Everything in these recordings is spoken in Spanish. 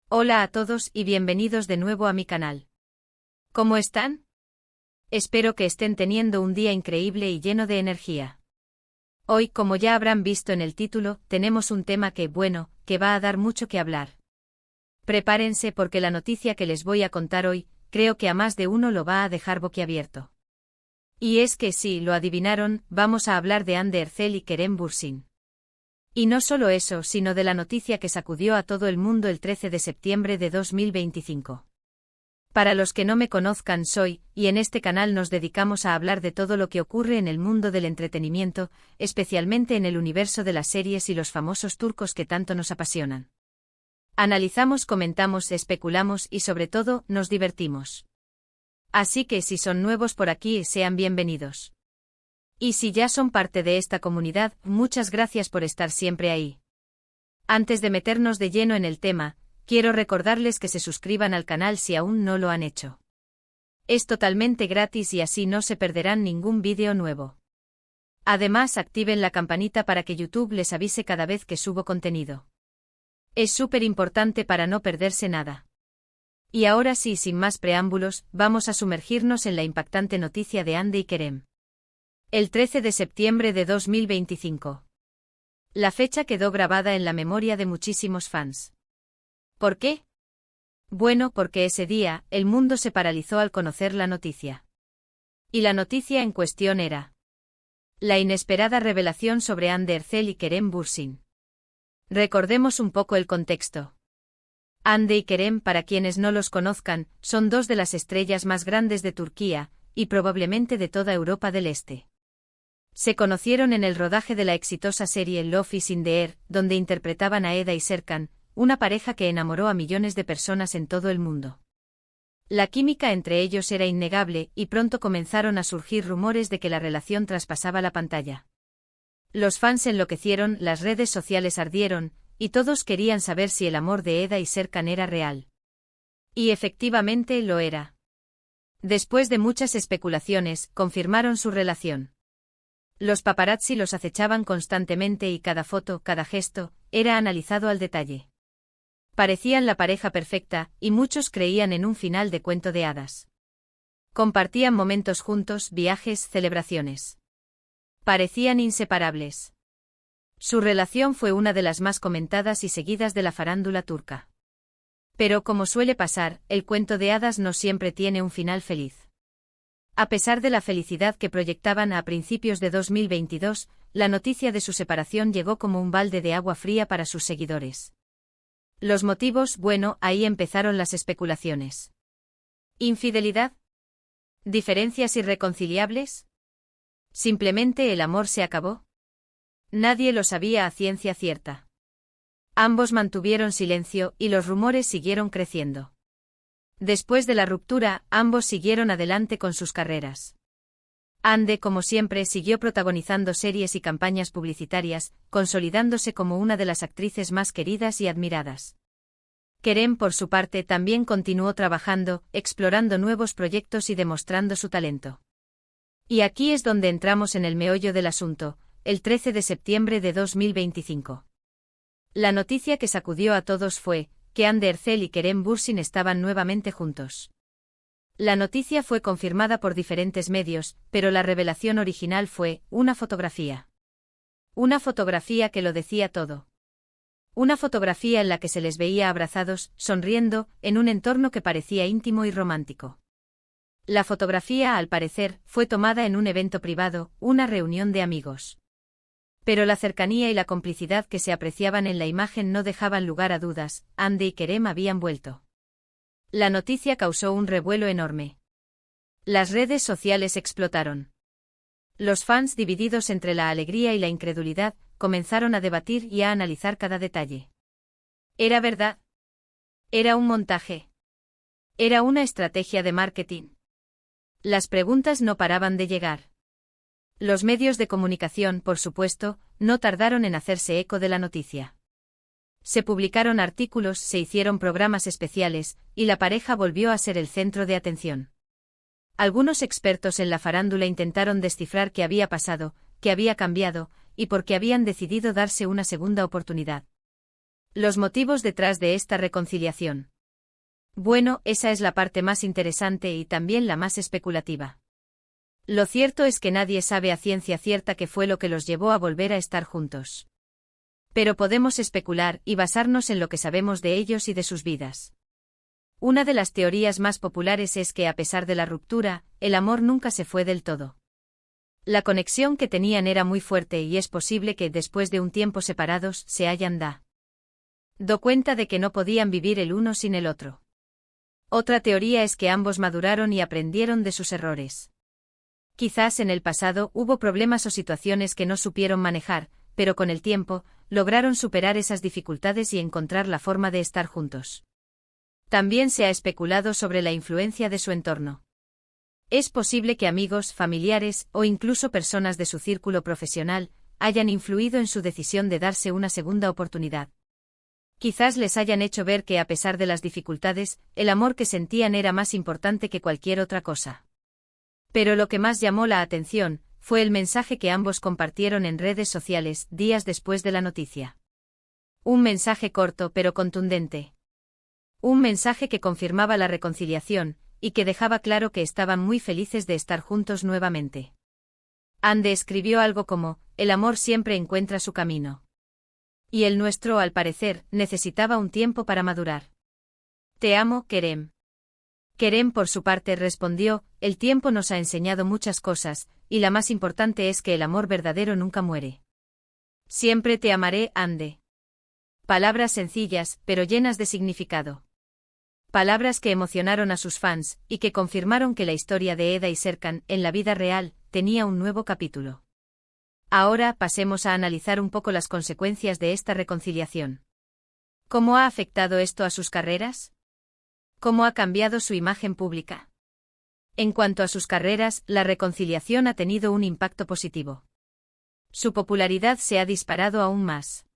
Hola a todos y bienvenidos de nuevo a mi canal. ¿Cómo están? Espero que estén teniendo un día increíble y lleno de energía. Hoy, como ya habrán visto en el título, tenemos un tema que va a dar mucho que hablar. Prepárense porque la noticia que les voy a contar hoy, creo que a más de uno lo va a dejar boquiabierto. Y es que sí, lo adivinaron, vamos a hablar de Hande Erçel y Kerem Bürsin. Y no solo eso, sino de la noticia que sacudió a todo el mundo el 13 de septiembre de 2025. Para los que no me conozcan, y en este canal nos dedicamos a hablar de todo lo que ocurre en el mundo del entretenimiento, especialmente en el universo de las series y los famosos turcos que tanto nos apasionan. Analizamos, comentamos, especulamos y sobre todo, nos divertimos. Así que si son nuevos por aquí, sean bienvenidos. Y si ya son parte de esta comunidad, muchas gracias por estar siempre ahí. Antes de meternos de lleno en el tema, quiero recordarles que se suscriban al canal si aún no lo han hecho. Es totalmente gratis y así no se perderán ningún vídeo nuevo. Además, activen la campanita para que YouTube les avise cada vez que subo contenido. Es súper importante para no perderse nada. Y ahora sí, sin más preámbulos, vamos a sumergirnos en la impactante noticia de Hande y Kerem. El 13 de septiembre de 2025. La fecha quedó grabada en la memoria de muchísimos fans. ¿Por qué? Bueno, porque ese día, el mundo se paralizó al conocer la noticia. Y la noticia en cuestión era la inesperada revelación sobre Hande Erçel y Kerem Bürsin. Recordemos un poco el contexto. Hande y Kerem, para quienes no los conozcan, son dos de las estrellas más grandes de Turquía, y probablemente de toda Europa del Este. Se conocieron en el rodaje de la exitosa serie Love is in the Air, donde interpretaban a Eda y Serkan, una pareja que enamoró a millones de personas en todo el mundo. La química entre ellos era innegable y pronto comenzaron a surgir rumores de que la relación traspasaba la pantalla. Los fans enloquecieron, las redes sociales ardieron, y todos querían saber si el amor de Eda y Serkan era real. Y efectivamente lo era. Después de muchas especulaciones, confirmaron su relación. Los paparazzi los acechaban constantemente y cada foto, cada gesto, era analizado al detalle. Parecían la pareja perfecta, y muchos creían en un final de cuento de hadas. Compartían momentos juntos, viajes, celebraciones. Parecían inseparables. Su relación fue una de las más comentadas y seguidas de la farándula turca. Pero como suele pasar, el cuento de hadas no siempre tiene un final feliz. A pesar de la felicidad que proyectaban a principios de 2022, la noticia de su separación llegó como un balde de agua fría para sus seguidores. Los motivos, ahí empezaron las especulaciones. ¿Infidelidad? ¿Diferencias irreconciliables? ¿Simplemente el amor se acabó? Nadie lo sabía a ciencia cierta. Ambos mantuvieron silencio y los rumores siguieron creciendo. Después de la ruptura, ambos siguieron adelante con sus carreras. Hande, como siempre, siguió protagonizando series y campañas publicitarias, consolidándose como una de las actrices más queridas y admiradas. Kerem, por su parte, también continuó trabajando, explorando nuevos proyectos y demostrando su talento. Y aquí es donde entramos en el meollo del asunto, el 13 de septiembre de 2025. La noticia que sacudió a todos fue que Hande Erçel y Kerem Bürsin estaban nuevamente juntos. La noticia fue confirmada por diferentes medios, pero la revelación original fue una fotografía. Una fotografía que lo decía todo. Una fotografía en la que se les veía abrazados, sonriendo, en un entorno que parecía íntimo y romántico. La fotografía, al parecer, fue tomada en un evento privado, una reunión de amigos. Pero la cercanía y la complicidad que se apreciaban en la imagen no dejaban lugar a dudas, Hande y Kerem habían vuelto. La noticia causó un revuelo enorme. Las redes sociales explotaron. Los fans, divididos entre la alegría y la incredulidad, comenzaron a debatir y a analizar cada detalle. ¿Era verdad? ¿Era un montaje? ¿Era una estrategia de marketing? Las preguntas no paraban de llegar. Los medios de comunicación, por supuesto, no tardaron en hacerse eco de la noticia. Se publicaron artículos, se hicieron programas especiales, y la pareja volvió a ser el centro de atención. Algunos expertos en la farándula intentaron descifrar qué había pasado, qué había cambiado, y por qué habían decidido darse una segunda oportunidad. Los motivos detrás de esta reconciliación. Bueno, esa es la parte más interesante y también la más especulativa. Lo cierto es que nadie sabe a ciencia cierta qué fue lo que los llevó a volver a estar juntos. Pero podemos especular y basarnos en lo que sabemos de ellos y de sus vidas. Una de las teorías más populares es que a pesar de la ruptura, el amor nunca se fue del todo. La conexión que tenían era muy fuerte y es posible que después de un tiempo separados se hayan dado cuenta de que no podían vivir el uno sin el otro. Otra teoría es que ambos maduraron y aprendieron de sus errores. Quizás en el pasado hubo problemas o situaciones que no supieron manejar, pero con el tiempo, lograron superar esas dificultades y encontrar la forma de estar juntos. También se ha especulado sobre la influencia de su entorno. Es posible que amigos, familiares o incluso personas de su círculo profesional hayan influido en su decisión de darse una segunda oportunidad. Quizás les hayan hecho ver que a pesar de las dificultades, el amor que sentían era más importante que cualquier otra cosa. Pero lo que más llamó la atención fue el mensaje que ambos compartieron en redes sociales días después de la noticia. Un mensaje corto pero contundente. Un mensaje que confirmaba la reconciliación y que dejaba claro que estaban muy felices de estar juntos nuevamente. Ande escribió algo como: el amor siempre encuentra su camino. Y el nuestro, al parecer, necesitaba un tiempo para madurar. Te amo, Kerem. Kerem por su parte respondió: el tiempo nos ha enseñado muchas cosas, y la más importante es que el amor verdadero nunca muere. Siempre te amaré, Ande. Palabras sencillas, pero llenas de significado. Palabras que emocionaron a sus fans, y que confirmaron que la historia de Eda y Serkan, en la vida real, tenía un nuevo capítulo. Ahora pasemos a analizar un poco las consecuencias de esta reconciliación. ¿Cómo ha afectado esto a sus carreras? ¿Cómo ha cambiado su imagen pública? En cuanto a sus carreras, la reconciliación ha tenido un impacto positivo. Su popularidad se ha disparado aún más.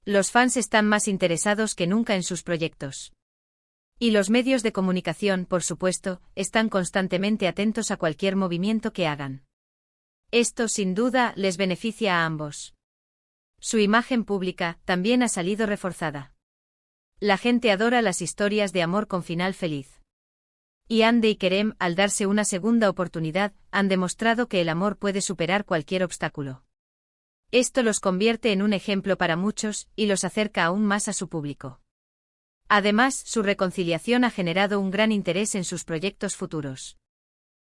Los fans están más interesados que nunca en sus proyectos. Y los medios de comunicación, por supuesto, están constantemente atentos a cualquier movimiento que hagan. Esto, sin duda, les beneficia a ambos. Su imagen pública también ha salido reforzada. La gente adora las historias de amor con final feliz. Y Ande y Kerem, al darse una segunda oportunidad, han demostrado que el amor puede superar cualquier obstáculo. Esto los convierte en un ejemplo para muchos y los acerca aún más a su público. Además, su reconciliación ha generado un gran interés en sus proyectos futuros.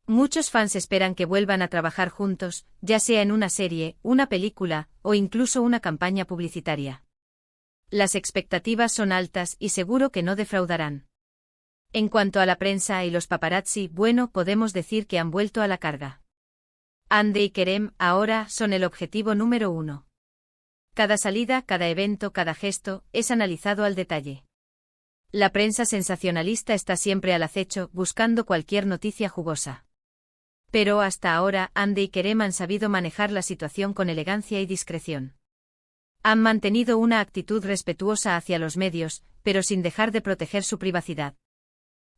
Muchos fans esperan que vuelvan a trabajar juntos, ya sea en una serie, una película, o incluso una campaña publicitaria. Las expectativas son altas y seguro que no defraudarán. En cuanto a la prensa y los paparazzi, bueno, podemos decir que han vuelto a la carga. Ande y Kerem, ahora, son el objetivo número 1. Cada salida, cada evento, cada gesto, es analizado al detalle. La prensa sensacionalista está siempre al acecho, buscando cualquier noticia jugosa. Pero hasta ahora, Ande y Kerem han sabido manejar la situación con elegancia y discreción. Han mantenido una actitud respetuosa hacia los medios, pero sin dejar de proteger su privacidad.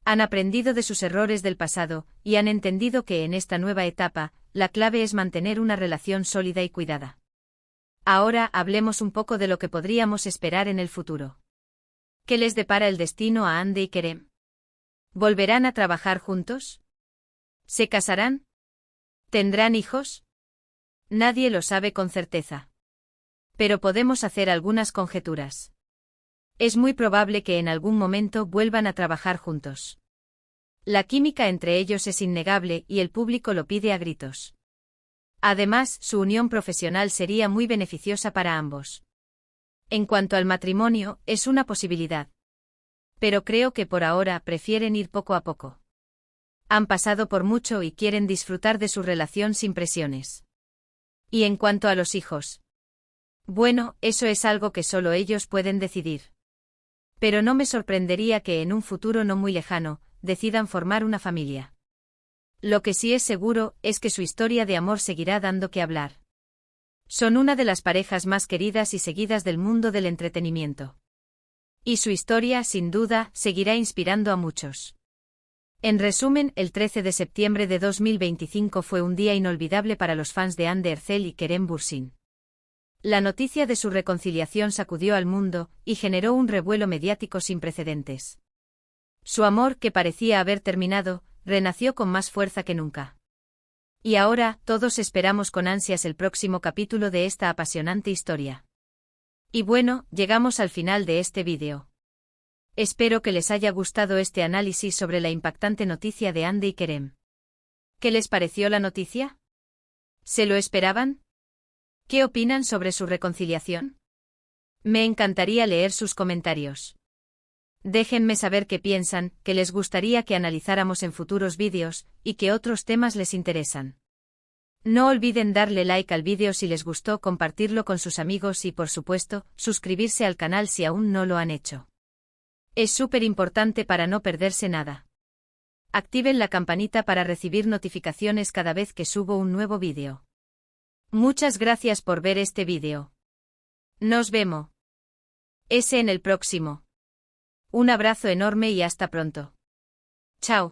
Han aprendido de sus errores del pasado, y han entendido que en esta nueva etapa, la clave es mantener una relación sólida y cuidada. Ahora hablemos un poco de lo que podríamos esperar en el futuro. ¿Qué les depara el destino a Ande y Kerem? ¿Volverán a trabajar juntos? ¿Se casarán? ¿Tendrán hijos? Nadie lo sabe con certeza. Pero podemos hacer algunas conjeturas. Es muy probable que en algún momento vuelvan a trabajar juntos. La química entre ellos es innegable y el público lo pide a gritos. Además, su unión profesional sería muy beneficiosa para ambos. En cuanto al matrimonio, es una posibilidad. Pero creo que por ahora prefieren ir poco a poco. Han pasado por mucho y quieren disfrutar de su relación sin presiones. Y en cuanto a los hijos. Bueno, eso es algo que solo ellos pueden decidir. Pero no me sorprendería que en un futuro no muy lejano, decidan formar una familia. Lo que sí es seguro es que su historia de amor seguirá dando que hablar. Son una de las parejas más queridas y seguidas del mundo del entretenimiento. Y su historia, sin duda, seguirá inspirando a muchos. En resumen, el 13 de septiembre de 2025 fue un día inolvidable para los fans de Hande Erçel y Kerem Bürsin. La noticia de su reconciliación sacudió al mundo y generó un revuelo mediático sin precedentes. Su amor, que parecía haber terminado, renació con más fuerza que nunca. Y ahora, todos esperamos con ansias el próximo capítulo de esta apasionante historia. Y bueno, llegamos al final de este vídeo. Espero que les haya gustado este análisis sobre la impactante noticia de Hande y Kerem. ¿Qué les pareció la noticia? ¿Se lo esperaban? ¿Qué opinan sobre su reconciliación? Me encantaría leer sus comentarios. Déjenme saber qué piensan, qué les gustaría que analizáramos en futuros vídeos, y qué otros temas les interesan. No olviden darle like al vídeo si les gustó, compartirlo con sus amigos y, por supuesto, suscribirse al canal si aún no lo han hecho. Es súper importante para no perderse nada. Activen la campanita para recibir notificaciones cada vez que subo un nuevo vídeo. Muchas gracias por ver este vídeo. Nos vemos en el próximo. Un abrazo enorme y hasta pronto. Chao.